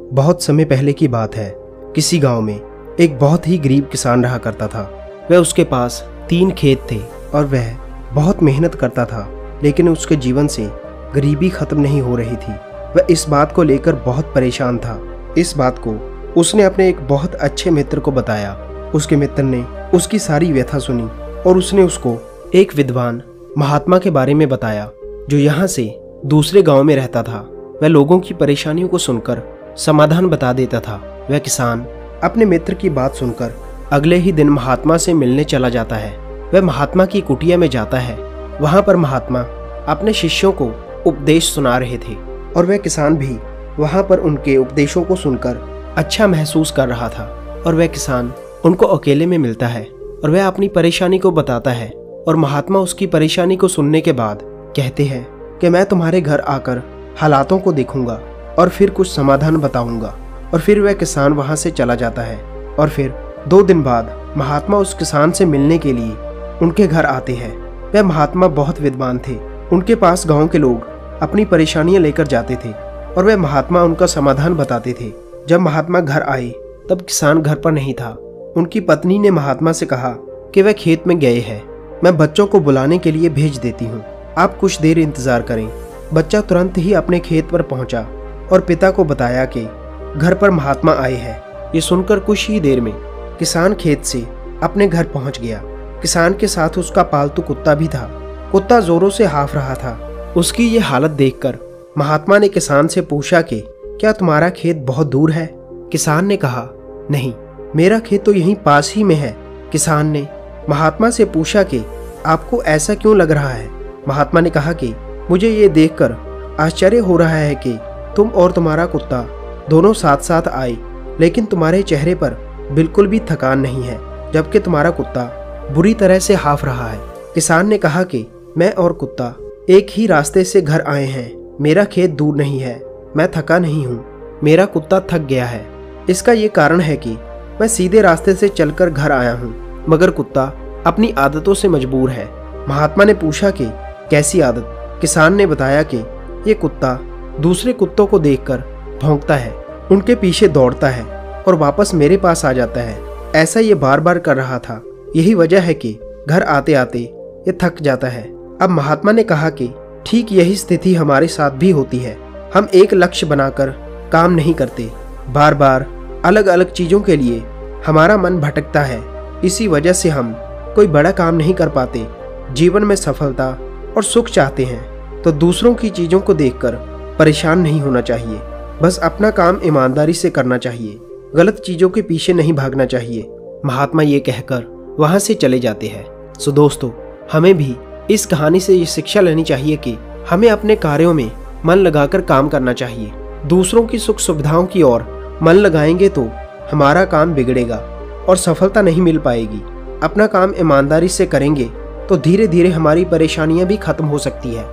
बहुत समय पहले की बात है। किसी गांव में एक बहुत ही गरीब किसान रहा करता था। वह उसके पास 3 खेत थे और वह बहुत मेहनत करता था, लेकिन उसके जीवन से गरीबी खत्म नहीं हो रही थी। वह इस बात को लेकर बहुत परेशान था। इस बात को उसने अपने एक बहुत अच्छे मित्र को बताया। उसके मित्र ने उसकी सारी व्यथा सुनी और उसने उसको एक विद्वान महात्मा के बारे में बताया जो यहाँ से दूसरे गांव में रहता था। वह लोगों की परेशानियों को सुनकर समाधान बता देता था। वह किसान अपने मित्र की बात सुनकर अगले ही दिन महात्मा से मिलने चला जाता है। वह महात्मा की कुटिया में जाता है। वहां पर महात्मा अपने शिष्यों को उपदेश सुना रहे थे और वह किसान भी वहां पर उनके उपदेशों को सुनकर अच्छा महसूस कर रहा था। और वह किसान उनको अकेले में मिलता है और वह अपनी परेशानी को बताता है और महात्मा उसकी परेशानी को सुनने के बाद कहते हैं कि मैं तुम्हारे घर आकर हालातों को देखूंगा और फिर कुछ समाधान बताऊंगा। और फिर वह किसान वहां से चला जाता है और फिर 2 दिन बाद महात्मा उस किसान से मिलने के लिए उनके घर आते हैं। वह महात्मा बहुत विद्वान थे। उनके पास गांव के लोग अपनी परेशानियां लेकर जाते थे और वह महात्मा उनका समाधान बताते थे। जब महात्मा घर आए तब किसान घर पर नहीं था। उनकी पत्नी ने महात्मा से कहा कि वह खेत में गए हैं, मैं बच्चों को बुलाने के लिए भेज देती हूँ, आप कुछ देर इंतजार करें। बच्चा तुरंत ही अपने खेत पर पहुंचा और पिता को बताया कि घर पर महात्मा आए हैं। ये सुनकर कुछ ही देर में किसान खेत से अपने घर पहुंच गया। किसान के साथ उसका पालतू कुत्ता भी था। कुत्ता जोरों से हाँफ रहा था। उसकी ये हालत देखकर महात्मा ने किसान से पूछा कि क्या तुम्हारा खेत बहुत दूर है? किसान ने कहा, नहीं, मेरा खेत तो यहीं पास ही में है। किसान ने महात्मा से पूछा कि आपको ऐसा क्यों लग रहा है? महात्मा ने कहा कि मुझे ये देखकर आश्चर्य हो रहा है कि तुम और तुम्हारा कुत्ता दोनों साथ साथ आए, लेकिन तुम्हारे चेहरे पर बिल्कुल भी थकान नहीं है, जबकि तुम्हारा कुत्ता बुरी तरह से हाँफ रहा है। किसान ने कहा कि मैं और कुत्ता एक ही रास्ते से घर आए हैं। मेरा खेत दूर नहीं है, मैं थका नहीं हूँ, मेरा कुत्ता थक गया है। इसका ये कारण है कि मैं सीधे रास्ते से चलकर घर आया हूँ, मगर कुत्ता अपनी आदतों से मजबूर है। महात्मा ने पूछा कि कैसी आदत? किसान ने बताया कि ये कुत्ता दूसरे कुत्तों को देखकर भौंकता है, उनके पीछे दौड़ता है और वापस मेरे पास आ जाता है। ऐसा ये बार बार कर रहा था। यही वजह है कि घर आते आते ये थक जाता है। अब महात्मा ने कहा कि ठीक यही स्थिति हमारे साथ भी होती है। हम एक लक्ष्य बनाकर काम नहीं करते, बार बार अलग अलग चीजों के लिए हमारा मन भटकता है। इसी वजह से हम कोई बड़ा काम नहीं कर पाते। जीवन में सफलता और सुख चाहते हैं तो दूसरों की चीजों को देखकर परेशान नहीं होना चाहिए। बस अपना काम ईमानदारी से करना चाहिए, गलत चीजों के पीछे नहीं भागना चाहिए। महात्मा ये कहकर वहां से चले जाते हैं। सो दोस्तों, हमें भी इस कहानी से ये शिक्षा लेनी चाहिए कि हमें अपने कार्यों में मन लगाकर काम करना चाहिए। दूसरों की सुख सुविधाओं की ओर मन लगाएंगे तो हमारा काम बिगड़ेगा और सफलता नहीं मिल पाएगी। अपना काम ईमानदारी से करेंगे तो धीरे धीरे हमारी परेशानियां भी खत्म हो सकती है।